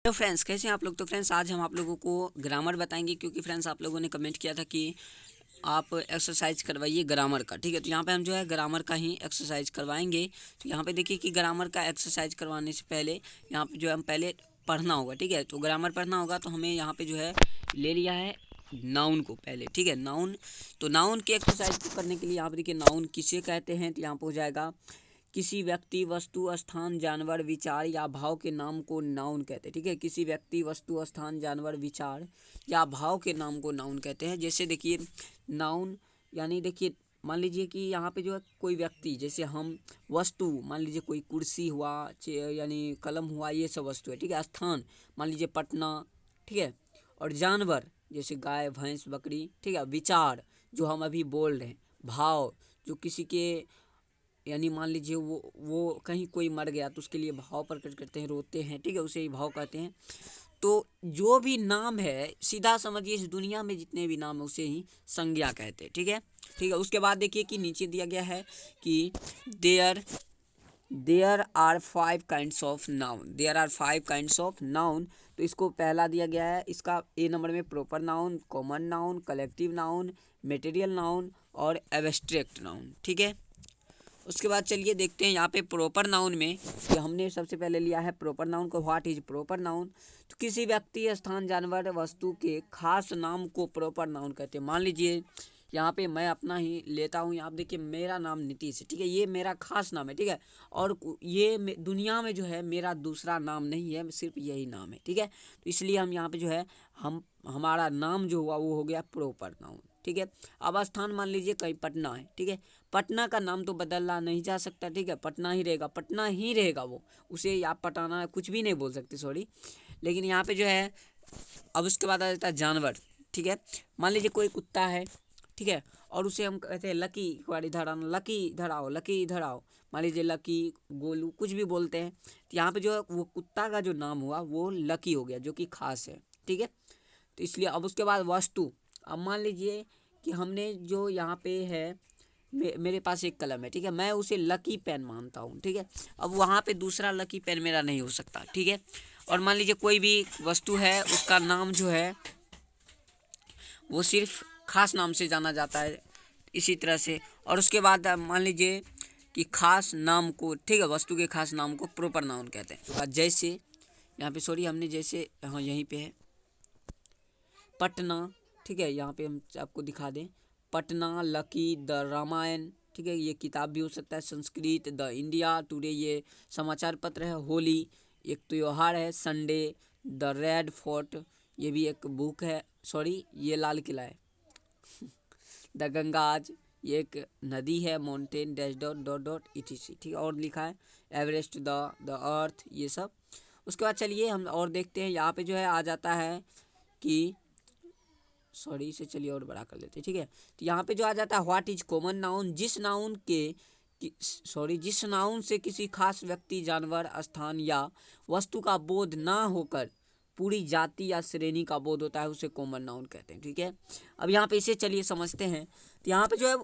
तो फ्रेंड्स कैसे हैं आप लोग। तो फ्रेंड्स आज हम आप लोगों को ग्रामर बताएंगे, क्योंकि फ्रेंड्स आप लोगों ने कमेंट किया था कि आप एक्सरसाइज करवाइए ग्रामर का। ठीक है, तो यहाँ पे हम जो है ग्रामर का ही एक्सरसाइज करवाएंगे। तो यहाँ पे देखिए कि ग्रामर का एक्सरसाइज करवाने से पहले यहाँ पे जो है हम पहले पढ़ना होगा। ठीक है, तो ग्रामर पढ़ना होगा तो हमें यहाँ पे जो है ले लिया है नाउन को पहले। ठीक है, नाउन। तो नाउन के एक्सरसाइज को करने के लिए यहाँ पे देखिए नाउन किसे कहते हैं। तो यहाँ पे हो जाएगा किसी व्यक्ति, वस्तु, स्थान, जानवर, विचार या भाव के नाम को नाउन कहते हैं। ठीक है, किसी व्यक्ति, वस्तु, स्थान, जानवर, विचार या भाव के नाम को नाउन कहते हैं। जैसे देखिए नाउन यानी देखिए मान लीजिए कि यहाँ पे जो है कोई व्यक्ति, जैसे हम वस्तु मान लीजिए कोई कुर्सी हुआ, यानी कलम हुआ, ये सब वस्तु है। ठीक है, स्थान मान लीजिए पटना। ठीक है, और जानवर जैसे गाय, भैंस, बकरी। ठीक है, विचार जो हम अभी बोल रहे हैं। भाव जो किसी के यानी मान लीजिए वो कहीं कोई मर गया तो उसके लिए भाव प्रकट करते हैं, रोते हैं। ठीक है, उसे ही भाव कहते हैं। तो जो भी नाम है सीधा समझिए इस दुनिया में जितने भी नाम है उसे ही संज्ञा कहते हैं। ठीक है, ठीक है। उसके बाद देखिए कि नीचे दिया गया है कि there are 5 kinds of noun. There are 5 kinds of noun. तो इसको पहला दिया गया है, इसका ए नंबर में proper noun, common noun, collective noun, material noun और एब्स्ट्रैक्ट नाउन। ठीक है, उसके बाद चलिए देखते हैं यहाँ पे प्रॉपर नाउन में कि हमने सबसे पहले लिया है प्रॉपर नाउन को। What is proper noun. तो किसी व्यक्ति, स्थान, जानवर, वस्तु के खास नाम को प्रॉपर नाउन कहते हैं। मान लीजिए यहाँ पे मैं अपना ही लेता हूँ। यहाँ पे देखिए मेरा नाम नीतीश है। ठीक है, ये मेरा खास नाम है। ठीक है, और ये दुनिया में जो है मेरा दूसरा नाम नहीं है, सिर्फ यही नाम है। ठीक है, तो इसलिए हम यहाँ पे जो है हमारा नाम जो हुआ वो हो गया प्रॉपर नाउन। ठीक है, अब स्थान मान लीजिए कहीं पटना है। ठीक है, पटना का नाम तो बदलना नहीं जा सकता। ठीक है, पटना ही रहेगा, पटना ही रहेगा वो, उसे आप पटाना कुछ भी नहीं बोल सकते, सॉरी। लेकिन यहाँ पे जो है अब उसके बाद आ जाता है जानवर। ठीक है, मान लीजिए कोई कुत्ता है। ठीक है, और उसे हम कहते हैं लकी, इधर इधर आना, लकी इधर आओ, लकी इधर आओ। मान लीजिए लकी, गोलू, कुछ भी बोलते हैं। तो यहाँ पे जो है वो कुत्ता का जो नाम हुआ वो लकी हो गया, जो कि खास है। ठीक है, तो इसलिए अब उसके बाद वस्तु। अब मान लीजिए कि हमने जो यहाँ पे है मेरे पास एक कलम है। ठीक है, मैं उसे लकी पेन मानता हूँ। ठीक है, अब वहाँ पे दूसरा लकी पेन मेरा नहीं हो सकता। ठीक है, और मान लीजिए कोई भी वस्तु है, उसका नाम जो है वो सिर्फ खास नाम से जाना जाता है, इसी तरह से। और उसके बाद मान लीजिए कि खास नाम को, ठीक है, वस्तु के खास नाम को प्रॉपर नाउन कहते हैं। जैसे यहाँ पे सॉरी हमने जैसे, हाँ यहीं पे है पटना। ठीक है, यहाँ पे हम आपको दिखा दें पटना, लकी, द रामायण। ठीक है, ये किताब भी हो सकता है, संस्कृत, द इंडिया टुडे ये समाचार पत्र है, होली एक त्योहार है, संडे, द रेड फोर्ट ये भी एक बुक है, सॉरी ये लाल किला है द गंगाज ये एक नदी है, mountain dash dot dot dot etc। ठीक है, और लिखा है एवरेस्ट, द अर्थ, ये सब। उसके बाद चलिए हम और देखते हैं। यहाँ पे जो है आ जाता है कि सॉरी इसे चलिए और बड़ा कर लेते हैं। ठीक है, तो यहाँ पे जो आ जाता है व्हाट इज कॉमन नाउन। जिस नाउन जिस नाउन से किसी खास व्यक्ति, जानवर, स्थान या वस्तु का बोध ना होकर पूरी जाति या श्रेणी का बोध होता है उसे कॉमन नाउन कहते हैं। ठीक है, अब यहाँ पे इसे चलिए समझते हैं। तो यहाँ पे जो है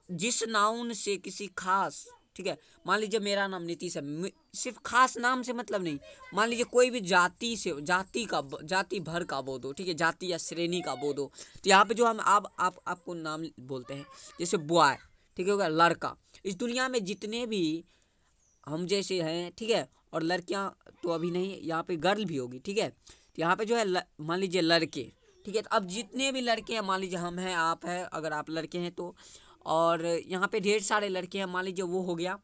जिस नाउन से किसी खास, ठीक है, मान लीजिए मेरा नाम नीतीश है, सिर्फ खास नाम से मतलब नहीं, मान लीजिए कोई भी जाति से, जाति भर का बोध हो। ठीक है, जाति या श्रेणी का बोध हो। तो यहाँ पे जो हम आपको नाम बोलते हैं, जैसे बॉय, ठीक है, होगा लड़का। इस दुनिया में जितने भी हम जैसे हैं, ठीक है, और लड़कियां तो अभी नहीं, यहाँ पे गर्ल भी होगी। ठीक है, तो यहाँ पे जो है मान लीजिए लड़के। ठीक है, तो अब जितने भी लड़के हैं, मान लीजिए हम हैं, आप हैं, अगर आप लड़के हैं तो, और यहाँ पे ढेर सारे लड़के हैं, मान लीजिए वो हो गया।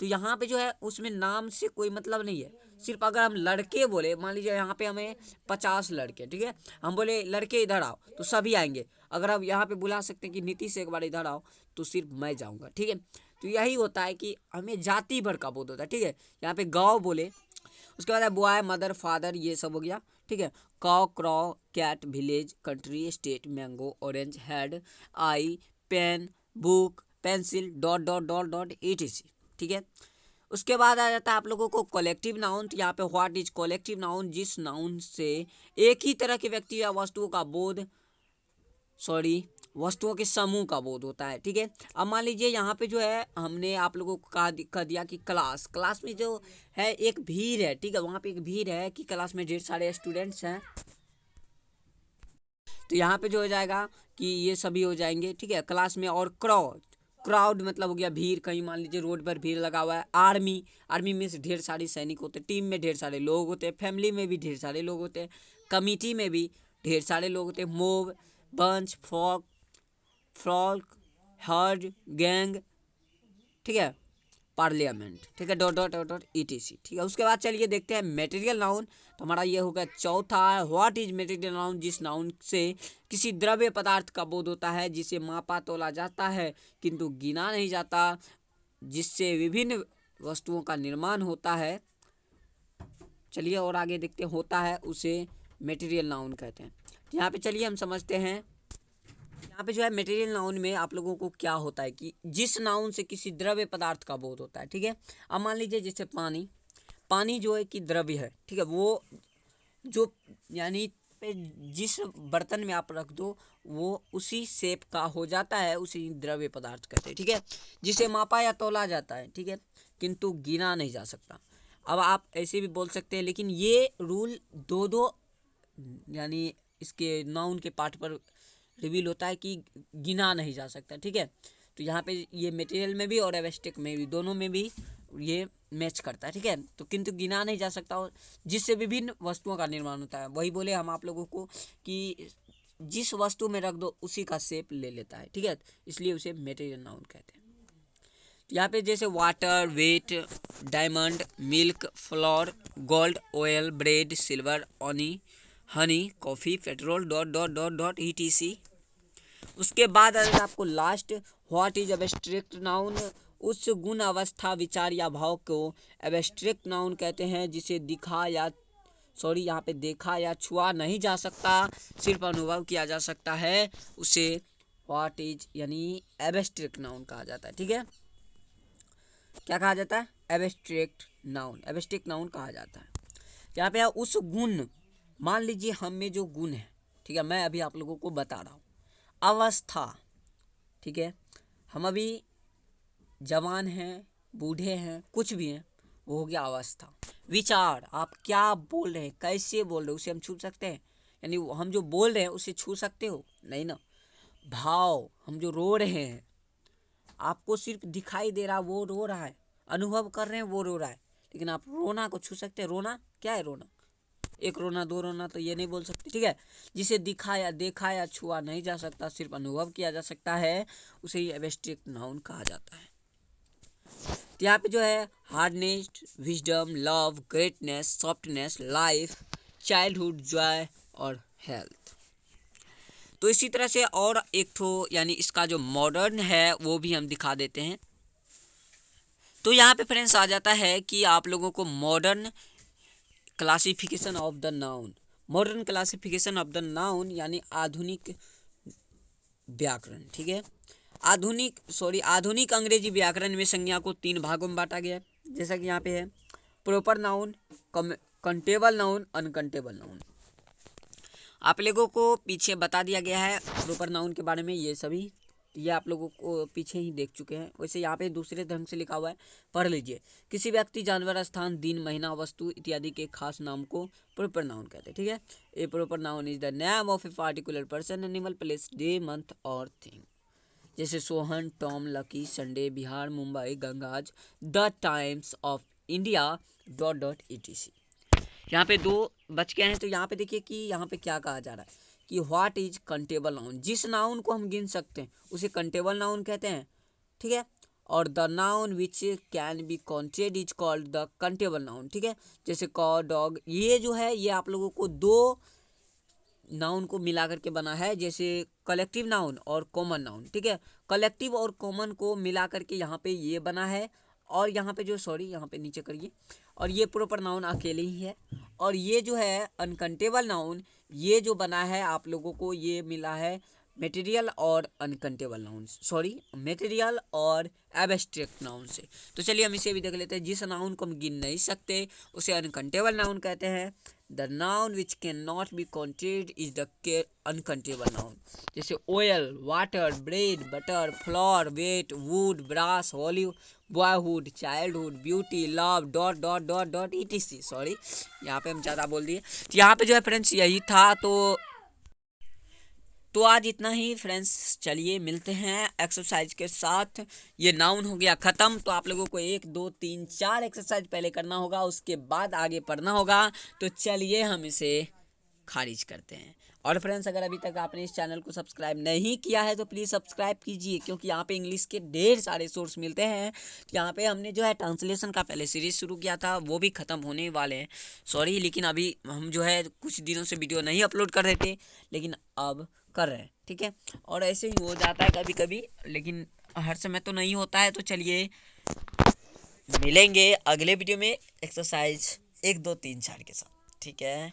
तो यहाँ पे जो है उसमें नाम से कोई मतलब नहीं है। सिर्फ अगर हम लड़के बोले, मान लीजिए यहाँ पे हमें 50 लड़के, ठीक है, हम बोले लड़के इधर आओ तो सभी आएंगे। अगर आप यहाँ पे बुला सकते हैं कि नीतीश से एक बार इधर आओ तो सिर्फ मैं जाऊँगा। ठीक है, तो यही होता है कि हमें जाति भर का बोध होता है। ठीक है, यहाँ पे गाँव बोले, उसके बाद बॉय, मदर, फादर, ये सब हो गया। ठीक है, cow, crow, cat, village, country, state, mango, orange, head, eye, pen, book, pencil, dot dot dot dot etc। ठीक है, उसके बाद आ जाता है आप लोगों को कलेक्टिव नाउन। यहाँ पे व्हाट इज कलेक्टिव नाउन। जिस नाउन से एक ही तरह के व्यक्ति या वस्तुओं का बोध, सॉरी वस्तुओं के समूह का बोध होता है। ठीक है, अब मान लीजिए यहाँ पे जो है हमने आप लोगों को कह दिया कि क्लास में जो है एक भीड़ है। ठीक है, वहाँ पे एक भीड़ है कि क्लास में ढेर सारे स्टूडेंट्स हैं, तो यहाँ पे जो हो जाएगा कि ये सभी हो जाएंगे। ठीक है, क्लास में। और क्राउड मतलब हो गया भीड़, कहीं मान लीजिए रोड पर भीड़ लगा हुआ है। आर्मी में से ढेर सारे सैनिक होते हैं, टीम में ढेर सारे लोग होते हैं, फैमिली में भी ढेर सारे लोग होते हैं, कमिटी में भी ढेर सारे लोग होते हैं, mob, bunch, frock, heard, gang, ठीक है, पार्लियामेंट। ठीक है, dot dot dot dot ETC। ठीक है, उसके बाद चलिए देखते हैं मटेरियल नाउन। तो हमारा ये होगा चौथा, व्हाट इज मटेरियल नाउन? जिस नाउन से किसी द्रव्य पदार्थ का बोध होता है, जिसे मापा तोला जाता है किंतु गिना नहीं जाता, जिससे विभिन्न वस्तुओं का निर्माण होता है। चलिए और आगे देखते होता है, उसे मटेरियल नाउन कहते हैं। यहाँ पे चलिए हम समझते हैं। यहाँ पे जो है मटेरियल नाउन में आप लोगों को क्या होता है कि जिस नाउन से किसी द्रव्य पदार्थ का बोध होता है। ठीक है, अब मान लीजिए जैसे पानी जो है कि द्रव्य है। ठीक है, वो जो यानी जिस बर्तन में आप रख दो वो उसी शेप का हो जाता है, उसी द्रव्य पदार्थ कहते हैं। ठीक है, जिसे मापा या तौला जाता है। ठीक है, किंतु गिना नहीं जा सकता। अब आप ऐसे भी बोल सकते हैं, लेकिन ये रूल दो यानी इसके नाउन के पार्ट पर रिवील होता है कि गिना नहीं जा सकता। ठीक है, तो यहाँ पे ये मटेरियल में भी और एब्स्ट्रैक्ट में भी, दोनों में भी ये मैच करता है। ठीक है, तो किंतु गिना नहीं जा सकता, जिससे विभिन्न वस्तुओं का निर्माण होता है। वही बोले हम आप लोगों को कि जिस वस्तु में रख दो उसी का शेप ले लेता है। ठीक है, इसलिए उसे मटेरियल नाउन कहते हैं। तो यहाँ पे जैसे water, wet, diamond, milk, flour, gold, oil, bread, silver, honey, coffee, petrol, dot dot dot dot ETC। उसके बाद अगर आपको last, what is abstract noun? उस गुण, अवस्था, विचार या भाव को एब्स्ट्रैक्ट नाउन कहते हैं, जिसे यहाँ पे देखा या छुआ नहीं जा सकता, सिर्फ अनुभव किया जा सकता है, उसे व्हाट इज यानी एब्स्ट्रैक्ट नाउन कहा जाता है। ठीक है, क्या कहा जाता है? एब्स्ट्रैक्ट नाउन कहा जाता है। यहाँ पे उस गुण, मान लीजिए हम में जो गुण है, ठीक है, मैं अभी आप लोगों को बता रहा हूँ। अवस्था, ठीक है, हम अभी जवान हैं, बूढ़े हैं, कुछ भी हैं, वो हो गया अवस्था। विचार, आप क्या बोल रहे हैं, कैसे बोल रहे हो, उसे हम छू सकते हैं? यानी हम जो बोल रहे हैं उसे छू सकते हो? नहीं ना। भाव, हम जो रो रहे हैं, आपको सिर्फ दिखाई दे रहा वो रो रहा है, अनुभव कर रहे हैं वो रो रहा है, लेकिन आप रोना को छू सकते हैं? रोना क्या है? रोना, एक रोना, दो रोना, तो ये नहीं बोल सकते। ठीक है, जिसे दिखाया, देखा या छुआ नहीं जा सकता, सिर्फ अनुभव किया जा सकता है, उसे ही एब्स्ट्रैक्ट नाउन कहा जाता है। तो यहाँ पे जो है hardness, wisdom, love, greatness, softness, life, childhood, Joy और हेल्थ। तो इसी तरह से और एक ठो यानी इसका जो मॉडर्न है वो भी हम दिखा देते हैं। तो यहाँ पे फ्रेंड्स आ जाता है कि आप लोगों को modern classification of the noun. Modern classification of the noun यानी आधुनिक व्याकरण। ठीक है, आधुनिक अंग्रेजी व्याकरण में संज्ञा को 3 भागों में बांटा गया है। जैसा कि यहाँ पे है proper noun, countable noun, uncountable noun. आप लोगों को पीछे बता दिया गया है प्रॉपर नाउन के बारे में, ये सभी ये आप लोगों को पीछे ही देख चुके हैं। वैसे यहाँ पे दूसरे ढंग से लिखा हुआ है, पढ़ लीजिए। किसी व्यक्ति, जानवर, स्थान, दिन, महीना, वस्तु इत्यादि के खास नाम को प्रॉपर नाउन कहते हैं। ठीक है, a proper noun is the name of a particular person, animal, place, day, month और थिंग। जैसे Sohan, Tom, Lucky, Sunday, Bihar, Mumbai, Ganges, the Times of India, dot dot ETC। यहाँ पे 2 बच गए हैं। तो यहाँ पे देखिए कि यहाँ पे क्या कहा जा रहा है कि व्हाट इज कंटेबल नाउन? जिस नाउन को हम गिन सकते हैं उसे कंटेबल नाउन कहते हैं। ठीक है, और the noun which can be counted is called the countable noun. ठीक है, जैसे कॉ, डॉग, ये जो है ये आप लोगों को 2 नाउन को मिला करके बना है, जैसे कलेक्टिव नाउन और कॉमन नाउन। ठीक है, कलेक्टिव और कॉमन को मिला करके यहाँ पे ये बना है, और यहाँ पे जो यहाँ पे नीचे करिए, और ये प्रॉपर नाउन अकेले ही है। और ये जो है अनकंटेबल नाउन, ये जो बना है आप लोगों को ये मिला है मटेरियल और अनकंटेबल नाउन, सॉरी मटेरियल और एब्स्ट्रैक्ट नाउन से। तो चलिए हम इसे भी देख लेते हैं। जिस नाउन को हम गिन नहीं सकते उसे अनकंटेबल नाउन कहते हैं। The noun which can not be counted is the uncountable noun. जैसे oil, water, bread, butter, flour, weight, wood, brass, olive, boyhood, childhood, beauty, love, dot dot dot dot etc। Sorry यहाँ पे हम ज़्यादा बोल दिए। तो यहाँ पे जो है फ्रेंड्स यही था। तो आज इतना ही फ्रेंड्स, चलिए मिलते हैं एक्सरसाइज के साथ। ये नाउन हो गया ख़त्म। तो आप लोगों को 1 2 3 4 एक्सरसाइज पहले करना होगा, उसके बाद आगे पढ़ना होगा। तो चलिए हम इसे खारिज करते हैं। और फ्रेंड्स, अगर अभी तक आपने इस चैनल को सब्सक्राइब नहीं किया है तो प्लीज़ सब्सक्राइब कीजिए, क्योंकि यहाँ पे इंग्लिश के ढेर सारे सोर्स मिलते हैं। यहाँ पे हमने जो है ट्रांसलेशन का पहले सीरीज शुरू किया था, वो भी ख़त्म होने वाले हैं। सॉरी, लेकिन अभी हम जो है कुछ दिनों से वीडियो नहीं अपलोड कर रहे थे, लेकिन अब कर रहे हैं, ठीक है। और ऐसे ही हो जाता है कभी कभी, लेकिन हर समय तो नहीं होता है। तो चलिए मिलेंगे अगले वीडियो में एक्सरसाइज 1 2 3 4 के साथ, ठीक है।